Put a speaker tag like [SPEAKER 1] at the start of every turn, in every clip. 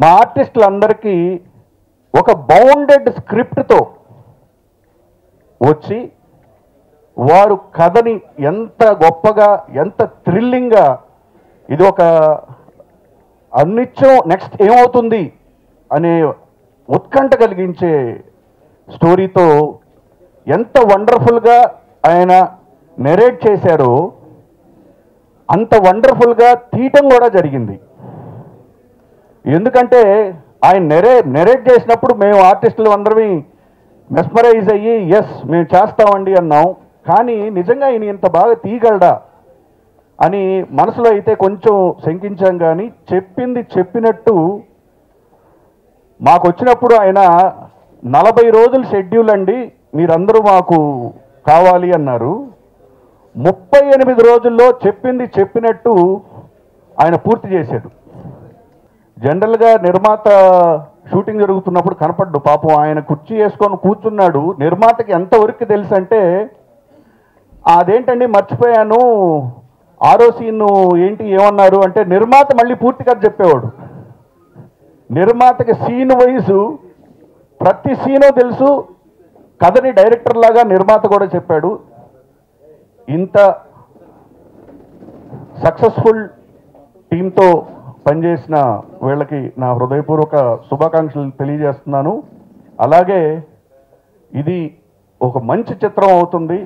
[SPEAKER 1] మా ఆర్టిస్టులందరికీ ఒక బౌండెడ్ స్క్రిప్ట్తో వచ్చి వారు కథని ఎంత గొప్పగా ఎంత థ్రిల్లింగ్గా ఇది ఒక అన్నిత్యం నెక్స్ట్ ఏమవుతుంది అనే ఉత్కంఠ కలిగించే స్టోరీతో ఎంత వండర్ఫుల్గా ఆయన నెరేట్ చేశారో అంత వండర్ఫుల్గా తీయటం కూడా జరిగింది. ఎందుకంటే ఆయన నెరేట్ చేసినప్పుడు మేము ఆర్టిస్టులు అందరమీ మెస్మరైజ్ అయ్యి ఎస్ మేము చేస్తామండి అన్నాం. కానీ నిజంగా ఈయన ఇంత బాగా తీయగలడా అని మనసులో అయితే కొంచెం శంకించాం. కానీ చెప్పింది చెప్పినట్టు మాకు వచ్చినప్పుడు ఆయన 40 రోజుల షెడ్యూల్ అండి మీరందరూ మాకు కావాలి అన్నారు. 38 రోజుల్లో చెప్పింది చెప్పినట్టు ఆయన పూర్తి చేశాడు. జనరల్గా నిర్మాత షూటింగ్ జరుగుతున్నప్పుడు కనపడ్డు. పాపం ఆయన కుర్చీ వేసుకొని కూర్చున్నాడు. నిర్మాతకి ఎంతవరకు తెలుసు అంటే అదేంటండి మర్చిపోయాను ఆరో సీన్ ఏంటి ఏమన్నారు అంటే నిర్మాత మళ్ళీ పూర్తిగా చెప్పేవాడు. నిర్మాతకి సీన్ వైజు ప్రతి సీను తెలుసు. కథని డైరెక్టర్ లాగా నిర్మాత కూడా చెప్పాడు. ఇంత సక్సెస్ఫుల్ టీంతో పనిచేసిన వీళ్ళకి నా హృదయపూర్వక శుభాకాంక్షలు తెలియజేస్తున్నాను. అలాగే ఇది ఒక మంచి చిత్రం అవుతుంది.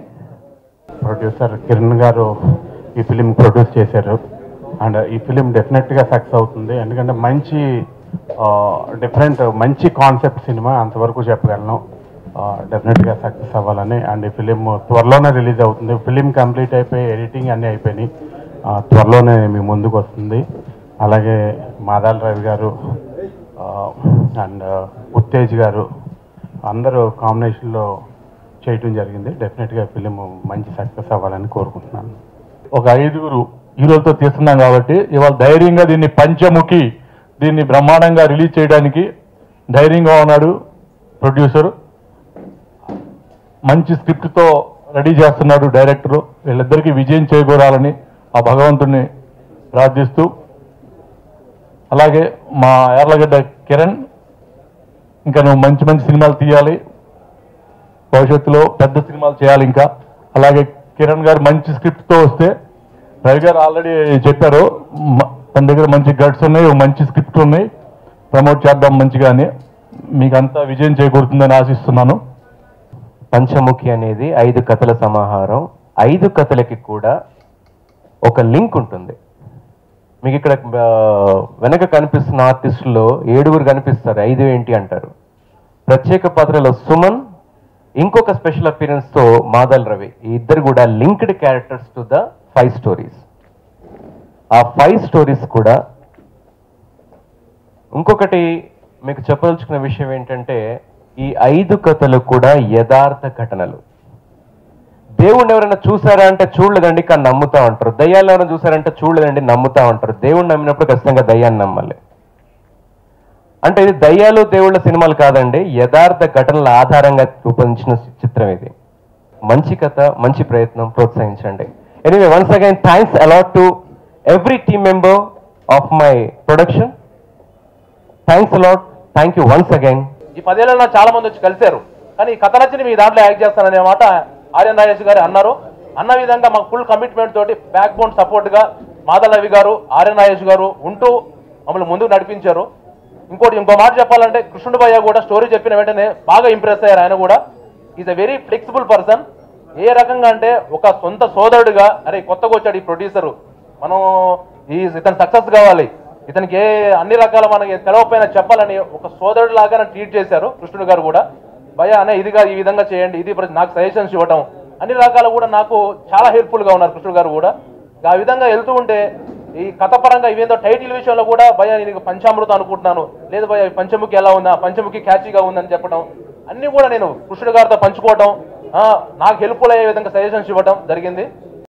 [SPEAKER 2] ప్రొడ్యూసర్ కిరణ్ గారు ఈ ఫిలిం ప్రొడ్యూస్ చేశారు. అండ్ ఈ ఫిలిం డెఫినెట్గా సక్సెస్ అవుతుంది. ఎందుకంటే మంచి డిఫరెంట్ మంచి కాన్సెప్ట్ సినిమా అంతవరకు చెప్పగలను. డెఫినెట్గా సక్సెస్ అవ్వాలని. అండ్ ఈ ఫిలిం త్వరలోనే రిలీజ్ అవుతుంది. ఫిలిం కంప్లీట్ అయిపోయి ఎడిటింగ్ అన్నీ అయిపోయినాయి. త్వరలోనే మీ ముందుకు వస్తుంది. అలాగే మాదాల రవి గారు అండ్ ఉత్తేజ్ గారు అందరూ కాంబినేషన్లో చేయటం జరిగింది. డెఫినెట్గా ఫిలిం మంచి సక్సెస్ అవ్వాలని కోరుకుంటున్నాను.
[SPEAKER 3] ఒక 5 హీరోలతో తీస్తున్నాం కాబట్టి ఇవాళ ధైర్యంగా దీన్ని బ్రహ్మాండంగా రిలీజ్ చేయడానికి ధైర్యంగా ఉన్నాడు ప్రొడ్యూసర్. మంచి స్క్రిప్ట్తో రెడీ చేస్తున్నాడు డైరెక్టరు. వీళ్ళిద్దరికీ విజయం చేకూరాలని ఆ భగవంతుడిని ప్రార్థిస్తూ, అలాగే మా యార్లగడ్డ కిరణ్ ఇంకా నువ్వు మంచి మంచి సినిమాలు తీయాలి, భవిష్యత్తులో పెద్ద సినిమాలు చేయాలి ఇంకా. అలాగే కిరణ్ గారు మంచి స్క్రిప్ట్తో వస్తే రవి గారు ఆల్రెడీ చెప్పారు తన దగ్గర మంచి గట్స్ ఉన్నాయి, మంచి స్క్రిప్ట్ ఉన్నాయి, ప్రమోట్ చేద్దాం మంచిగా అని. మీకు అంతా విజయం చేకూరుతుందని ఆశిస్తున్నాను.
[SPEAKER 4] పంచముఖి అనేది 5 కథల సమాహారం. 5 కథలకి కూడా ఒక లింక్ ఉంటుంది. మీకు ఇక్కడ వెనక కనిపిస్తున్న ఆర్టిస్టుల్లో 7 కనిపిస్తారు, 5 ఏంటి అంటారు. ప్రత్యేక పాత్రలో సుమన్, ఇంకొక స్పెషల్ అపీరెన్స్తో మాదల్ రవి. ఈ ఇద్దరు కూడా linked characters to the 5 stories. ఆ 5 స్టోరీస్ కూడా ఇంకొకటి మీకు చెప్పదలుచుకున్న విషయం ఏంటంటే ఈ 5 కథలు కూడా యథార్థ ఘటనలు. దేవుణ్ణి ఎవరైనా చూసారా అంటే చూడలేదండి కానీ నమ్ముతా ఉంటారు. దయ్యాలను ఎవరైనా చూసారంటే చూడలేదండి నమ్ముతా ఉంటారు. దేవుణ్ణి నమ్మినప్పుడు ఖచ్చితంగా దయ్యాన్ని నమ్మాలి. అంటే ఇది దయ్యాలు దేవుళ్ళ సినిమాలు కాదండి, యథార్థ ఘటనల ఆధారంగా రూపొందించిన చిత్రం ఇది. మంచి కథ, మంచి ప్రయత్నం, ప్రోత్సహించండి. Anyway once again thanks a lot to every team member of my production. Thanks a lot. Thank you once again.
[SPEAKER 5] ఈ 10 ఏళ్ళలో చాలా మంది వచ్చి కలిశారు, కానీ ఈ కథ నచ్చి మీ దాంట్లో యాక్ట్ చేస్తాననే మాట ఆర్యన్ రాజేష్ గారు అన్నారు. అన్న విధంగా మాకు ఫుల్ కమిట్మెంట్ తోటి బ్యాక్ బోన్ సపోర్ట్గా మాదల్ రవి గారు, ఆర్యన్ రాజేష్ గారు ఉంటూ మమ్మల్ని ముందుకు నడిపించారు. ఇంకో మాట చెప్పాలంటే కృష్ణుడు భయ్య కూడా స్టోరీ చెప్పిన వెంటనే బాగా ఇంప్రెస్ అయ్యారు. ఆయన కూడా is a very flexible person. ఏ రకంగా అంటే ఒక సొంత సోదరుడిగా అరే కొత్తగా వచ్చాడు ఈ ప్రొడ్యూసరు, మనం ఇతను సక్సెస్ కావాలి, ఇతనికి అన్ని రకాల మనకి తెలవపోయినా చెప్పాలని ఒక సోదరుడు లాగా ట్రీట్ చేశారు కృష్ణుడు గారు కూడా. భయ్య అనే ఇదిగా ఈ విధంగా చేయండి, ఇది నాకు సజెషన్స్ ఇవ్వటం అన్ని రకాలు కూడా నాకు చాలా హెల్ప్ఫుల్గా ఉన్నారు కృష్ణుడు గారు కూడా. ఆ విధంగా వెళ్తూ ఉంటే ఈ కథ పరంగా ఇవేందో టైటిల్ విషయంలో కూడా భయ్య నేను పంచామృతం అనుకుంటున్నాను, లేదు భయ్య పంచముఖి ఎలా ఉందా, పంచముఖి క్యాచీగా ఉందని చెప్పడం అన్నీ కూడా నేను కృష్ణుడు గారితో పంచుకోవటం, నాకు హెల్ప్ఫుల్ అయ్యే విధంగా సజెషన్స్ ఇవ్వడం జరిగింది.